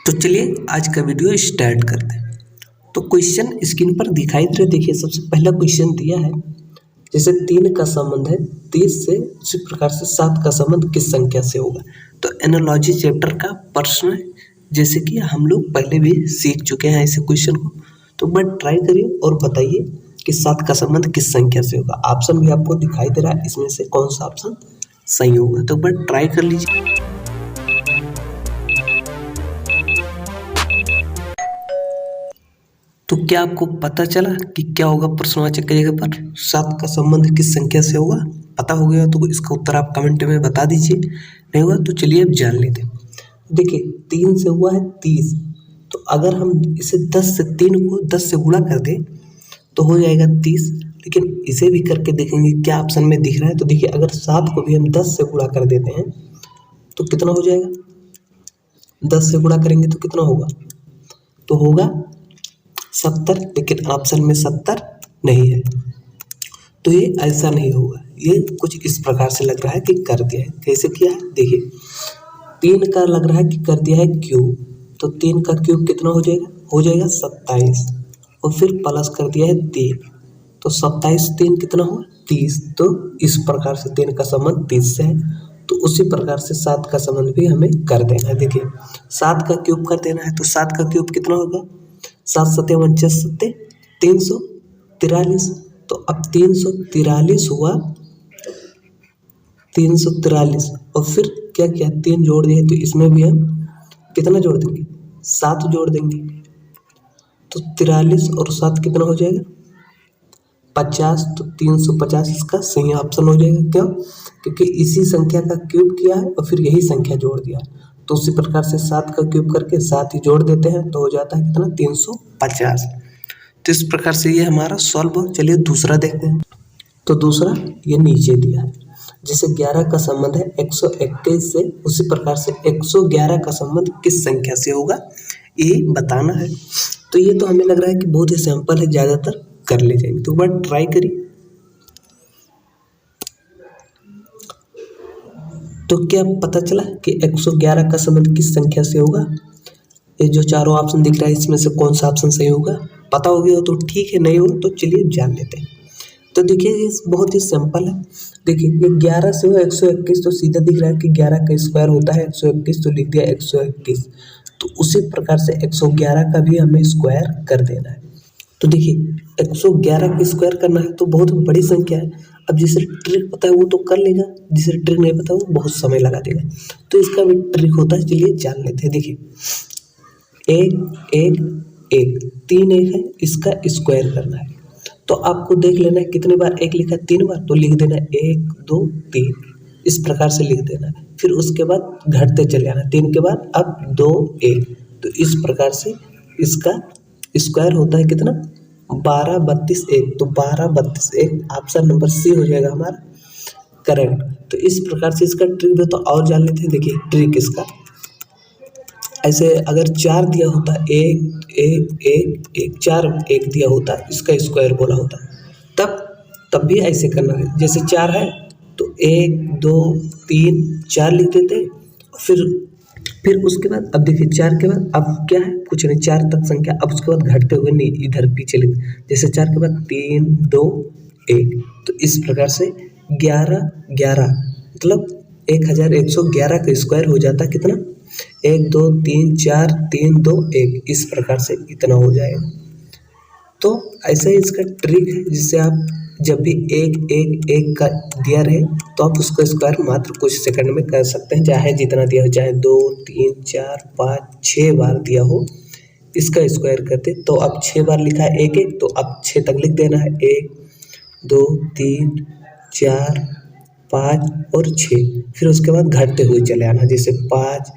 तो चलिए आज का वीडियो स्टार्ट करते हैं। तो क्वेश्चन स्क्रीन पर दिखाई दे रहा है, देखिए सबसे पहला क्वेश्चन दिया है, जैसे 3 का संबंध है 30 से, उसी प्रकार से 7 का संबंध किस संख्या से होगा। तो एनालॉजी चैप्टर का प्रश्न है, जैसे कि हम लोग पहले भी सीख चुके हैं ऐसे क्वेश्चन को। तो बट ट्राई करिए और बताइए कि 7 का संबंध किस संख्या से होगा। ऑप्शन भी आपको दिखाई दे रहा है, इसमें से कौन सा ऑप्शन सही होगा। तो बट ट्राई कर लीजिए। तो क्या आपको पता चला कि क्या होगा प्रश्नवाचक की जगह पर 7 का संबंध किस संख्या से होगा? पता हो गया तो इसका उत्तर आप कमेंट में बता दीजिए। नहीं हुआ तो चलिए अब जान लेते हैं। देखिए 3 से हुआ है 30, तो अगर हम इसे 10 से 3 को 10 से गुणा कर दें तो हो जाएगा 30। लेकिन इसे भी करके देखेंगे क्या ऑप्शन में दिख रहा है। तो देखिए अगर 7 को भी हम 10 से गुणा कर देते हैं तो कितना हो जाएगा, 10 से गुणा करेंगे तो कितना होगा, तो होगा 70। लेकिन ऑप्शन में 70 नहीं है, तो ये ऐसा नहीं होगा। ये कुछ इस प्रकार से लग रहा है कि कर दिया है। कैसे किया है, देखिए 3 का लग रहा है कि कर दिया है क्यूब, तो 3 का क्यूब कितना हो जाएगा 27, और फिर प्लस कर दिया है 3, तो 27 3 कितना हुआ 30। तो इस प्रकार से 3 का संबंध 30 से है। तो उसी प्रकार से 7 का संबंध भी हमें कर देना है। देखिए 7 का क्यूब कर देना है, तो 7 का क्यूब कितना होगा, 7 सत्ते 49 सत्ते 343। तो अब 343 हुआ, 343, और फिर क्या किया 3 जोड़ दिए, तो इसमें भी हम कितना जोड़ देंगे, 7 जोड़ देंगे। तो 43 और 7 कितना हो जाएगा 50। तो 350 इसका सही ऑप्शन हो जाएगा। क्यों, क्योंकि इसी संख्या का क्यूब किया है और फिर यही संख्या जोड़ दिया। तो उसी प्रकार से 7 का क्यूब करके 7 ही जोड़ देते हैं, तो हो जाता है कितना 350। तो इस प्रकार से ये हमारा सॉल्व हो। चलिए दूसरा देखते हैं। तो दूसरा ये नीचे दिया है, जैसे 11 का संबंध है 121 से, उसी प्रकार से 111 का संबंध किस संख्या से होगा, ये बताना है। तो ये तो हमें लग रहा है कि बहुत ही सिंपल है, ज़्यादातर कर ले जाएंगे। तो बट ट्राई करिए। तो क्या पता चला कि 111 का संबंध किस संख्या से होगा। ये जो चारों ऑप्शन दिख रहा है इसमें से कौन सा ऑप्शन सही होगा, पता हो गया तो ठीक है, नहीं हो तो चलिए जान लेते हैं। तो देखिए ये बहुत ही सिंपल है। देखिए ये 11 से हुआ 121, तो सीधा दिख रहा है कि 11 का स्क्वायर होता है 121, तो लिख दिया 121। तो उसी प्रकार से 111 का भी हमें स्क्वायर कर देना है। तो देखिए 111 का स्क्वायर करना है तो बहुत बड़ी संख्या है। अब जिसे ट्रिक पता है वो तो कर लेगा, जिसे ट्रिक नहीं पता वो बहुत समय लगा देगा। तो इसका भी ट्रिक होता है, चलिए जान लेते हैं। देखिए 1 1 1 3 1 है, इसका स्क्वायर करना है। तो आपको देख लेना है कितने बार 1 लिखा है, 3 बार, तो लिख देना है 1 2 3, इस प्रकार से लिख देना है। फिर उसके बाद घटते चले जाना, 3 के बाद अब 2 1, तो इस प्रकार से इसका स्क्वायर होता है कितना 12 32 1, तो 12 32 1 ऑप्शन नंबर सी हो जाएगा हमारा करेक्ट। तो इस प्रकार से इसका ट्रिक भी तो और जान लेते हैं। देखिए ट्रिक इसका ऐसे, अगर 4 दिया होता 1 1 1 1 4 1 दिया होता, इसका स्क्वायर बोला होता, तब भी ऐसे करना है। जैसे 4 है तो 1 2 3 4 लिख देते, फिर उसके बाद अब देखिए 4 के बाद अब क्या है, कुछ नहीं, 4 तक संख्या। अब उसके बाद घटते हुए नहीं, इधर पीछे लिख, जैसे 4 के बाद 3 2 1, तो इस प्रकार से 11 11 मतलब 1111 का स्क्वायर हो जाता है कितना 1 2 3 4 3 2 1, इस प्रकार से इतना हो जाएगा। तो ऐसा ही इसका ट्रिक है, जिससे आप जब भी 1 1 1 का दिया रहे तो आप उसका स्क्वायर मात्र कुछ सेकंड में कर सकते हैं, चाहे जितना दिया हो, चाहे 2 3 4 5 6 बार दिया हो, इसका स्क्वायर करते। तो अब 6 बार लिखा है 1 1, तो अब 6 तक लिख देना है 1 2 3 4 5 और 6, फिर उसके बाद घटते हुए चले आना, जैसे 5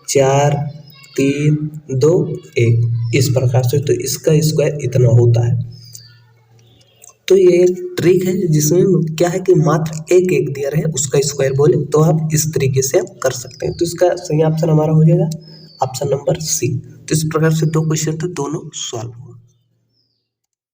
4 3 2 1, इस प्रकार से। तो इसका स्क्वायर इतना होता है। तो ये एक ट्रिक है जिसमें क्या है कि मात्र 1 1 दिया रहे उसका स्क्वायर बोले, तो आप इस तरीके से आप कर सकते हैं। तो इसका सही ऑप्शन हमारा हो जाएगा ऑप्शन नंबर सी। तो इस प्रकार से 2 क्वेश्चन थे, दोनों सॉल्व हुआ।